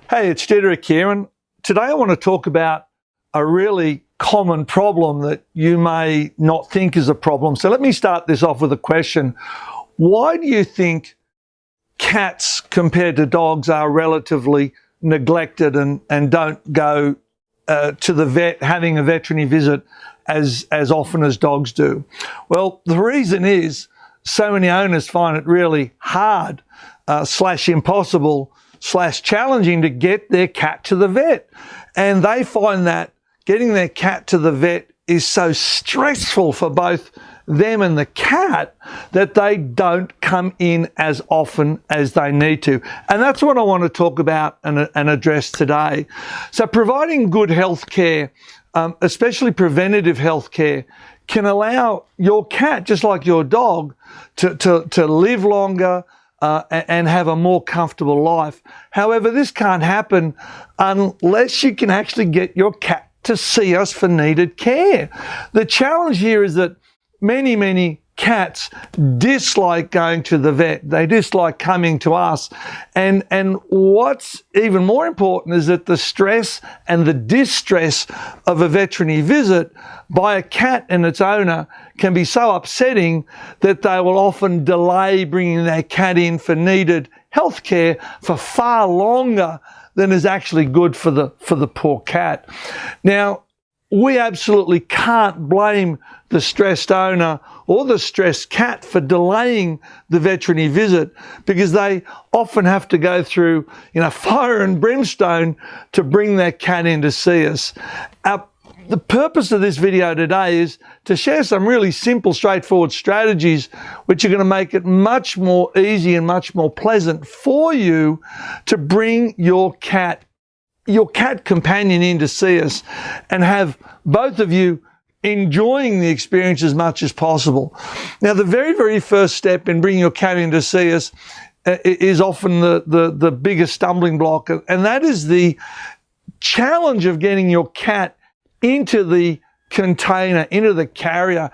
Hey, it's Dedrick here, and today I want to talk about a really common problem that you may not think is a problem. So let me start this off with a question. Why do you think cats compared to dogs are relatively neglected and don't go to the vet, having a veterinary visit as often as dogs do? Well, the reason is so many owners find it really hard / impossible / challenging to get their cat to the vet. And they find that getting their cat to the vet is so stressful for both them and the cat that they don't come in as often as they need to. And that's what I want to talk about and address today. So providing good health care, especially preventative health care, can allow your cat, just like your dog, to live longer, and have a more comfortable life. However, this can't happen unless you can actually get your cat to see us for needed care. The challenge here is that many cats dislike going to the vet. They dislike coming to us. And what's even more important is that the stress and the distress of a veterinary visit by a cat and its owner can be so upsetting that they will often delay bringing their cat in for needed health care for far longer than is actually good for the poor cat. Now, we absolutely can't blame the stressed owner or the stressed cat for delaying the veterinary visit, because they often have to go through, fire and brimstone to bring their cat in to see us. The purpose of this video today is to share some really simple, straightforward strategies which are going to make it much more easy and much more pleasant for you to bring your cat companion in to see us and have both of you enjoying the experience as much as possible. Now, the very first step in bringing your cat in to see us is often the biggest stumbling block, and that is the challenge of getting your cat into the container, into the carrier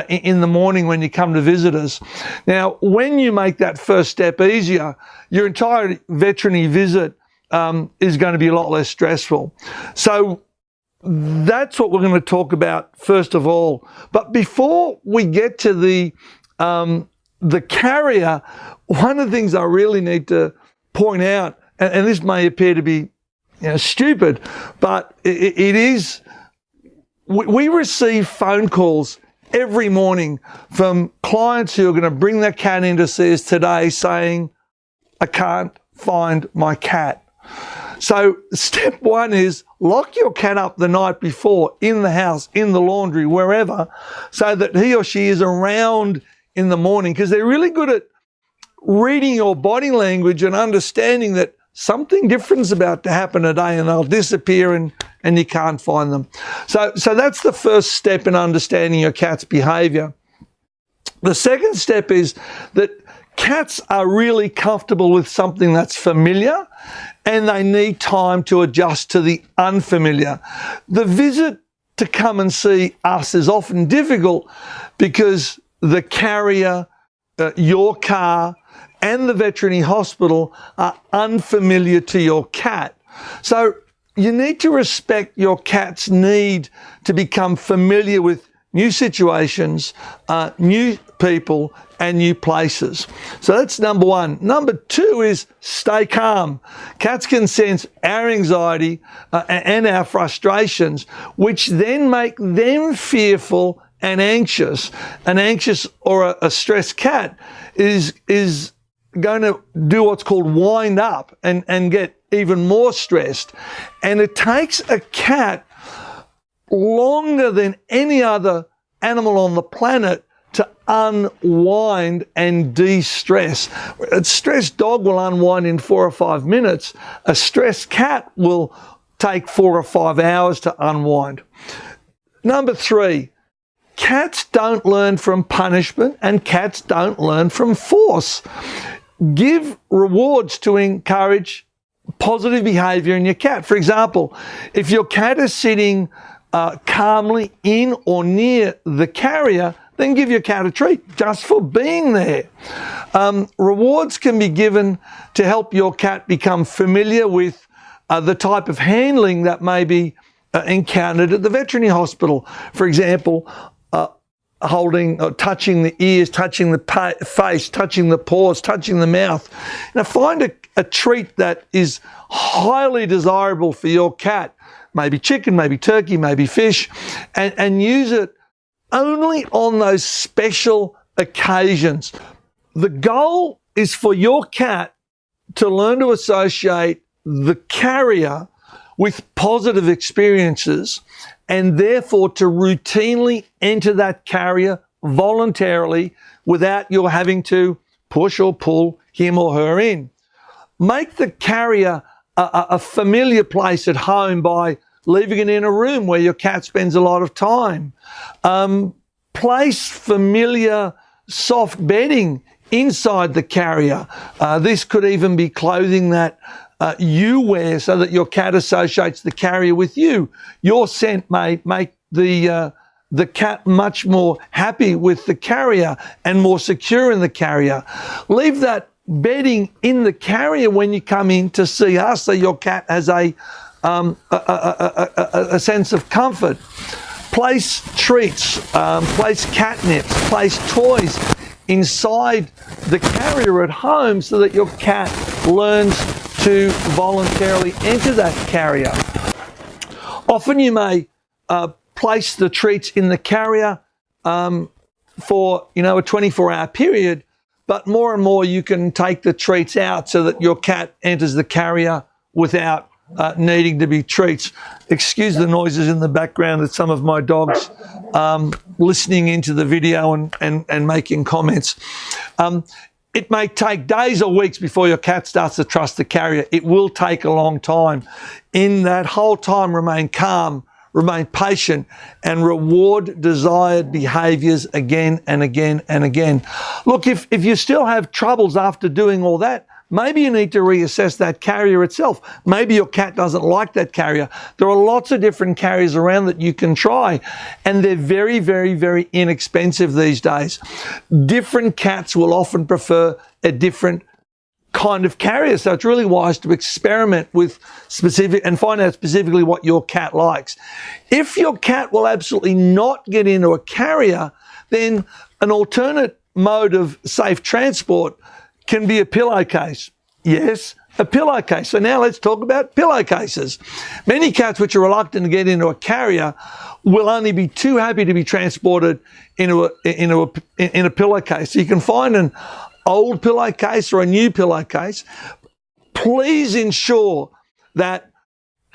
in the morning when you come to visit us. Now, when you make that first step easier, your entire veterinary visit is going to be a lot less stressful. So that's what we're going to talk about first of all. But before we get to the carrier, one of the things I really need to point out, and this may appear to be stupid, but it is. We receive phone calls every morning from clients who are going to bring their cat in to see us today saying, "I can't find my cat." So step one is lock your cat up the night before in the house, in the laundry, wherever, so that he or she is around in the morning, because they're really good at reading your body language and understanding that something different is about to happen today, and they'll disappear and you can't find them. So that's the first step in understanding your cat's behavior. The second step is that cats are really comfortable with something that's familiar, and they need time to adjust to the unfamiliar. The visit to come and see us is often difficult because the carrier, your car, and the veterinary hospital are unfamiliar to your cat. So you need to respect your cat's need to become familiar with new situations, new people, and new places. So that's number one. Number two is stay calm. Cats can sense our anxiety and our frustrations, which then make them fearful and anxious. An anxious or a stressed cat is going to do what's called wind up and get even more stressed. And it takes a cat longer than any other animal on the planet to unwind and de-stress. A stressed dog will unwind in 4 or 5 minutes. A stressed cat will take 4 or 5 hours to unwind. Number three, cats don't learn from punishment and cats don't learn from force. Give rewards to encourage positive behavior in your cat. For example, if your cat is sitting calmly in or near the carrier, then give your cat a treat just for being there. Rewards can be given to help your cat become familiar with the type of handling that may be encountered at the veterinary hospital. For example, holding or touching the ears, touching the face, touching the paws, touching the mouth. Now find a treat that is highly desirable for your cat, maybe chicken, maybe turkey, maybe fish, and use it only on those special occasions. The goal is for your cat to learn to associate the carrier with positive experiences, and therefore to routinely enter that carrier voluntarily without you having to push or pull him or her in. Make the carrier a familiar place at home by leaving it in a room where your cat spends a lot of time. Place familiar soft bedding inside the carrier. This could even be clothing that you wear so that your cat associates the carrier with you. Your scent may make the cat much more happy with the carrier and more secure in the carrier. Leave that bedding in the carrier when you come in to see us, so your cat has a sense of comfort. Place treats, place catnips, place toys inside the carrier at home so that your cat learns to voluntarily enter that carrier. Often you may place the treats in the carrier for a 24-hour period, but more and more you can take the treats out so that your cat enters the carrier without needing to be treats. Excuse the noises in the background that some of my dogs listening into the video and making comments. It may take days or weeks before your cat starts to trust the carrier. It will take a long time. In that whole time, remain calm, remain patient, and reward desired behaviors again and again and again. Look, if you still have troubles after doing all that, maybe you need to reassess that carrier itself. Maybe your cat doesn't like that carrier. There are lots of different carriers around that you can try, and they're very, very, very inexpensive these days. Different cats will often prefer a different kind of carrier, so it's really wise to experiment with specific and find out specifically what your cat likes. If your cat will absolutely not get into a carrier, then an alternate mode of safe transport can be a pillowcase. Yes, a pillowcase. So now let's talk about pillowcases. Many cats which are reluctant to get into a carrier will only be too happy to be transported in a pillowcase. So you can find an old pillowcase or a new pillowcase. Please ensure that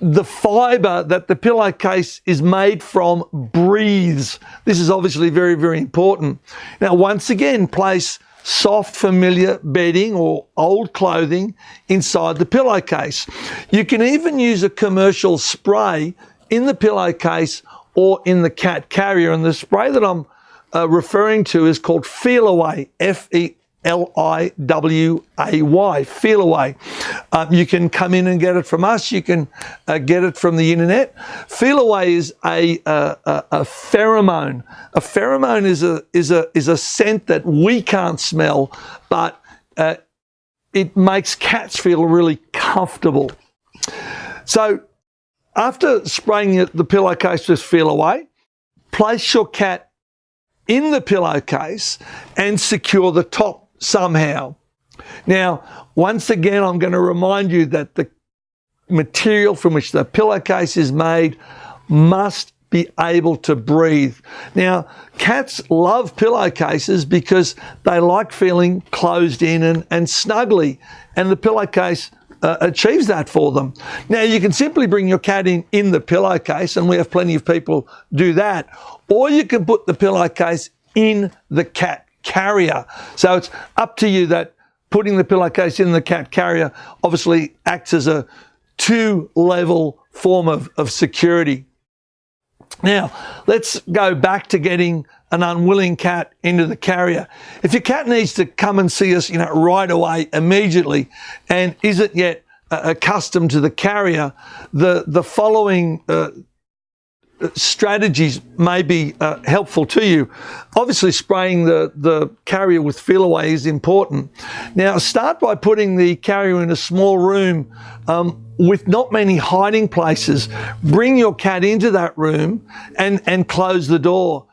the fiber that the pillowcase is made from breathes. This is obviously very, very important. Now, once again, place soft, familiar bedding or old clothing inside the pillowcase. You can even use a commercial spray in the pillowcase or in the cat carrier. And the spray that I'm referring to is called Feel Away, F-E-L-I-W-A-Y, Feel Away. You can come in and get it from us. You can get it from the internet. Feel Away is a pheromone. A pheromone is a scent that we can't smell, but it makes cats feel really comfortable. So after spraying the pillowcase with Feel Away, place your cat in the pillowcase and secure the top somehow. Now, once again, I'm going to remind you that the material from which the pillowcase is made must be able to breathe. Now, cats love pillowcases because they like feeling closed in and snuggly, and the pillowcase achieves that for them. Now, you can simply bring your cat in the pillowcase, and we have plenty of people do that, or you can put the pillowcase in the cat carrier. So it's up to you. That putting the pillowcase in the cat carrier obviously acts as a two-level form of security. Now, let's go back to getting an unwilling cat into the carrier. If your cat needs to come and see us, right away, immediately, and isn't yet accustomed to the carrier, the following strategies may be helpful to you. Obviously, spraying the carrier with Feel Away is important. Now, start by putting the carrier in a small room with not many hiding places. Bring your cat into that room and close the door.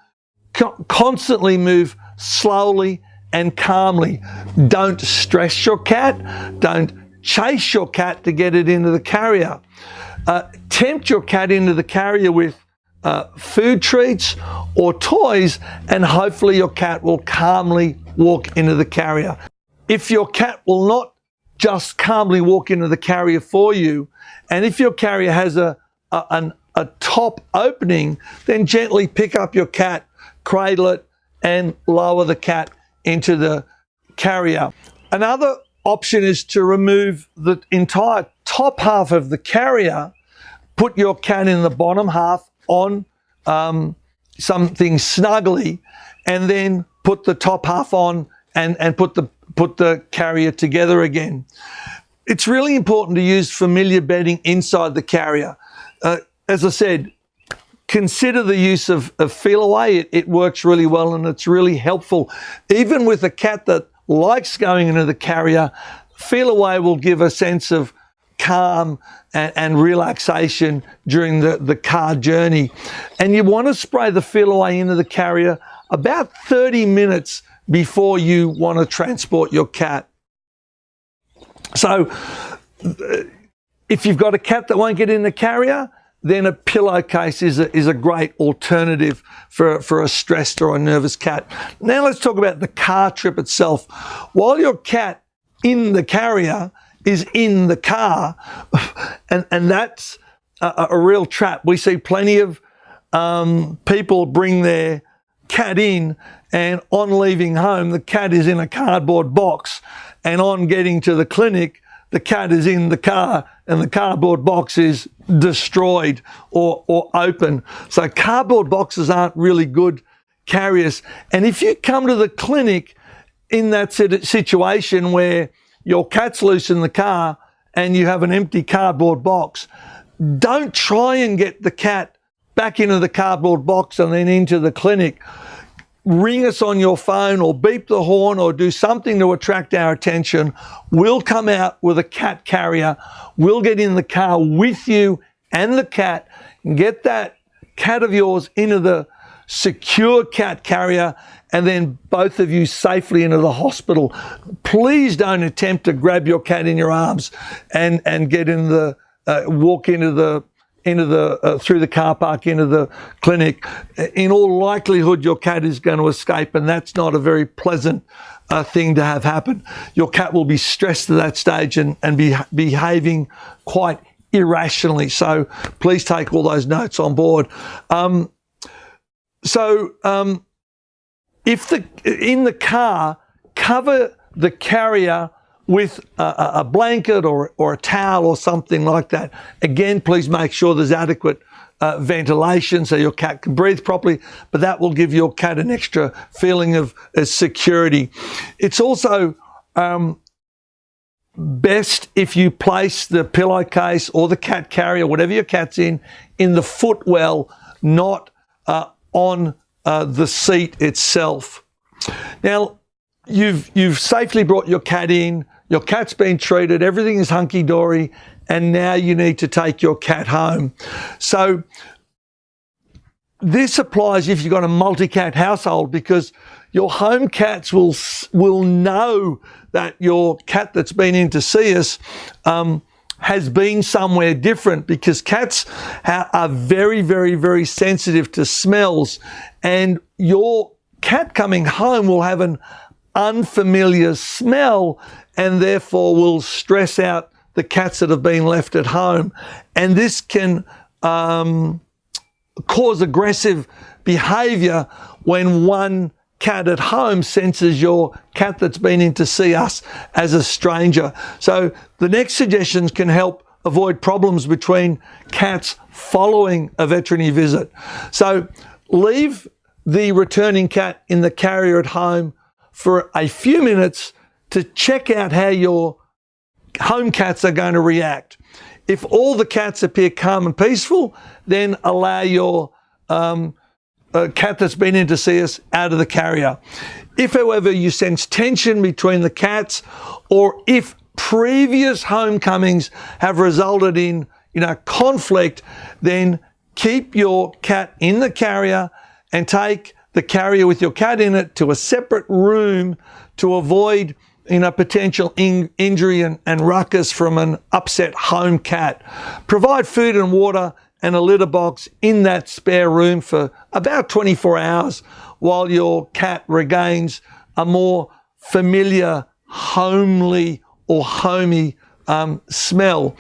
Constantly move slowly and calmly. Don't stress your cat. Don't chase your cat to get it into the carrier. Tempt your cat into the carrier with food treats or toys, and hopefully your cat will calmly walk into the carrier. If your cat will not just calmly walk into the carrier for you, and if your carrier has a top opening, then gently pick up your cat, cradle it, and lower the cat into the carrier. Another option is to remove the entire top half of the carrier, put your cat in the bottom half on something snuggly, and then put the top half on and put the carrier together again. It's really important to use familiar bedding inside the carrier. As I said, consider the use of Feel Away. It works really well and it's really helpful. Even with a cat that likes going into the carrier, Feel Away will give a sense of calm and relaxation during the car journey. And you want to spray the Feel Away into the carrier about 30 minutes before you want to transport your cat. So if you've got a cat that won't get in the carrier, then a pillowcase is a great alternative for a stressed or a nervous cat. Now let's talk about the car trip itself. While your cat in the carrier is in the car, and that's a real trap. We see plenty of people bring their cat in, and on leaving home, the cat is in a cardboard box, and on getting to the clinic, the cat is in the car and the cardboard box is destroyed or open. So cardboard boxes aren't really good carriers. And if you come to the clinic in that situation where your cat's loose in the car and you have an empty cardboard box, don't try and get the cat back into the cardboard box and then into the clinic. Ring us on your phone or beep the horn or do something to attract our attention. We'll come out with a cat carrier. We'll get in the car with you and the cat and get that cat of yours into the secure cat carrier, and then both of you safely into the hospital. Please don't attempt to grab your cat in your arms and get in the walk into the through the car park into the clinic. In all likelihood, your cat is going to escape, and that's not a very pleasant thing to have happen. Your cat will be stressed at that stage and be behaving quite irrationally. So please take all those notes on board. If in the car, cover the carrier with a blanket or a towel or something like that. Again, please make sure there's adequate ventilation so your cat can breathe properly, but that will give your cat an extra feeling of security. It's also best if you place the pillowcase or the cat carrier, whatever your cat's in the footwell, not on the seat itself. Now, you've safely brought your cat in, your cat's been treated, everything is hunky-dory, and now you need to take your cat home. So this applies if you've got a multi-cat household, because your home cats will know that your cat that's been in to see us has been somewhere different, because cats are very, very, very sensitive to smells, and your cat coming home will have an unfamiliar smell and therefore will stress out the cats that have been left at home. And this can cause aggressive behavior when one cat at home senses your cat that's been in to see us as a stranger. So the next suggestions can help avoid problems between cats following a veterinary visit. So leave the returning cat in the carrier at home for a few minutes to check out how your home cats are going to react. If all the cats appear calm and peaceful, then allow your a cat that's been in to see us out of the carrier. If, however, you sense tension between the cats, or if previous homecomings have resulted in, conflict, then keep your cat in the carrier and take the carrier with your cat in it to a separate room to avoid potential injury and ruckus from an upset home cat. Provide food and water and a litter box in that spare room for about 24 hours while your cat regains a more familiar, homely or homey smell.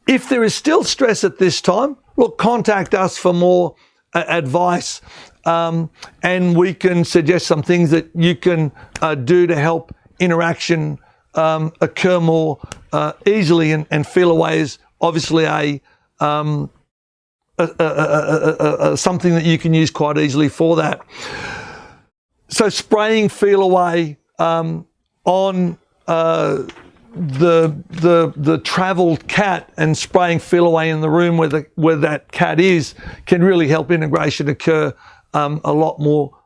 If there is still stress at this time, look, contact us for more advice, and we can suggest some things that you can do to help interaction occur more easily, and feel away is obviously something that you can use quite easily for that. So spraying feel away on the travelled cat and spraying feel away in the room where that cat is can really help integration occur a lot more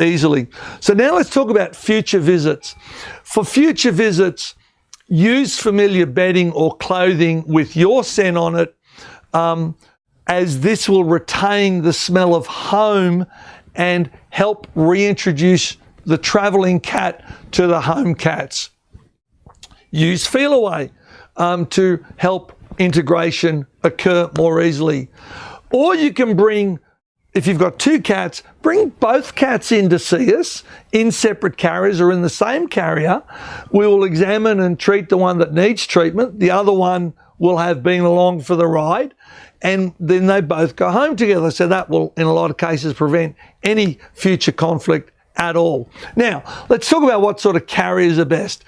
easily. So now let's talk about future visits. For future visits, use familiar bedding or clothing with your scent on it, as this will retain the smell of home and help reintroduce the travelling cat to the home cats. Use feel away to help integration occur more easily. Or you can bring, if you've got two cats, bring both cats in to see us in separate carriers or in the same carrier. We will examine and treat the one that needs treatment. The other one will have been along for the ride, and then they both go home together. So that will, in a lot of cases, prevent any future conflict at all. Now, let's talk about what sort of carriers are best.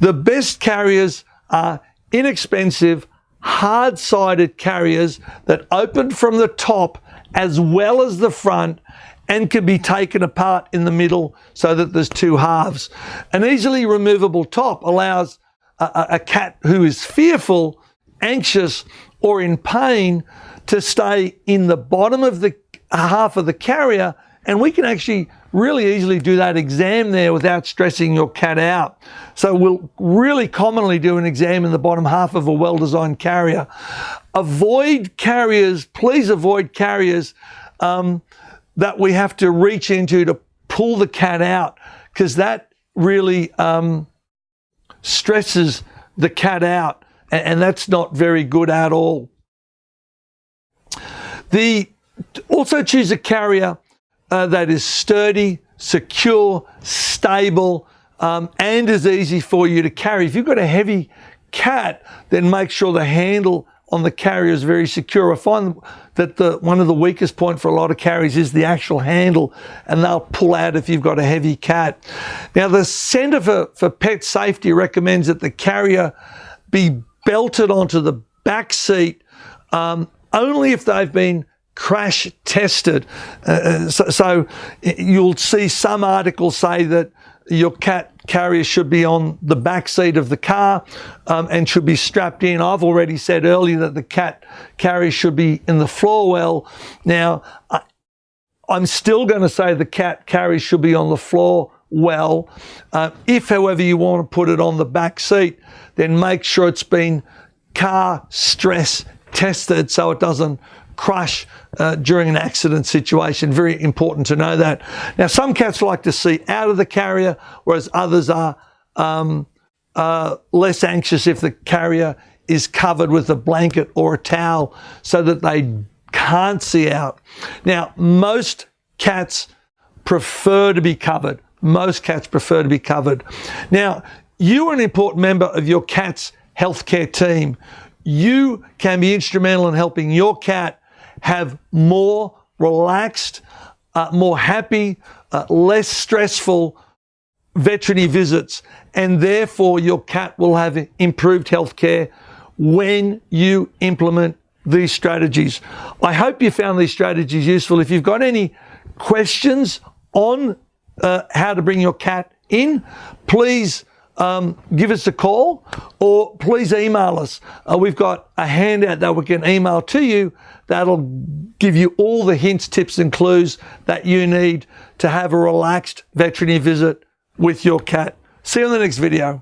The best carriers are inexpensive, hard-sided carriers that open from the top as well as the front and can be taken apart in the middle so that there's two halves. An easily removable top allows a cat who is fearful, anxious, or in pain to stay in the bottom of the half of the carrier, and we can actually really easily do that exam there without stressing your cat out. So we'll really commonly do an exam in the bottom half of a well-designed carrier. Avoid carriers, please avoid carriers that we have to reach into to pull the cat out, because that really stresses the cat out, and that's not very good at all. Also choose a carrier that is sturdy, secure, stable, and is easy for you to carry. If you've got a heavy cat, then make sure the handle on the carrier is very secure. I find that one of the weakest point for a lot of carriers is the actual handle, and they'll pull out if you've got a heavy cat. Now, the Centre for Pet Safety recommends that the carrier be belted onto the back seat only if they've been crash tested. So you'll see some articles say that your cat carrier should be on the back seat of the car and should be strapped in. I've already said earlier that the cat carrier should be in the floor well. Now, I'm still going to say the cat carrier should be on the floor well. If, however, you want to put it on the back seat, then make sure it's been car stress tested so it doesn't crush during an accident situation. Very important to know that. Now, some cats like to see out of the carrier, whereas others are less anxious if the carrier is covered with a blanket or a towel so that they can't see out. Now, most cats prefer to be covered. Most cats prefer to be covered. Now, you are an important member of your cat's healthcare team. You can be instrumental in helping your cat have more relaxed, more happy, less stressful veterinary visits, and therefore your cat will have improved health care when you implement these strategies. I hope you found these strategies useful. If you've got any questions on how to bring your cat in, please give us a call or please email us. We've got a handout that we can email to you that'll give you all the hints, tips and clues that you need to have a relaxed veterinary visit with your cat. See you in the next video.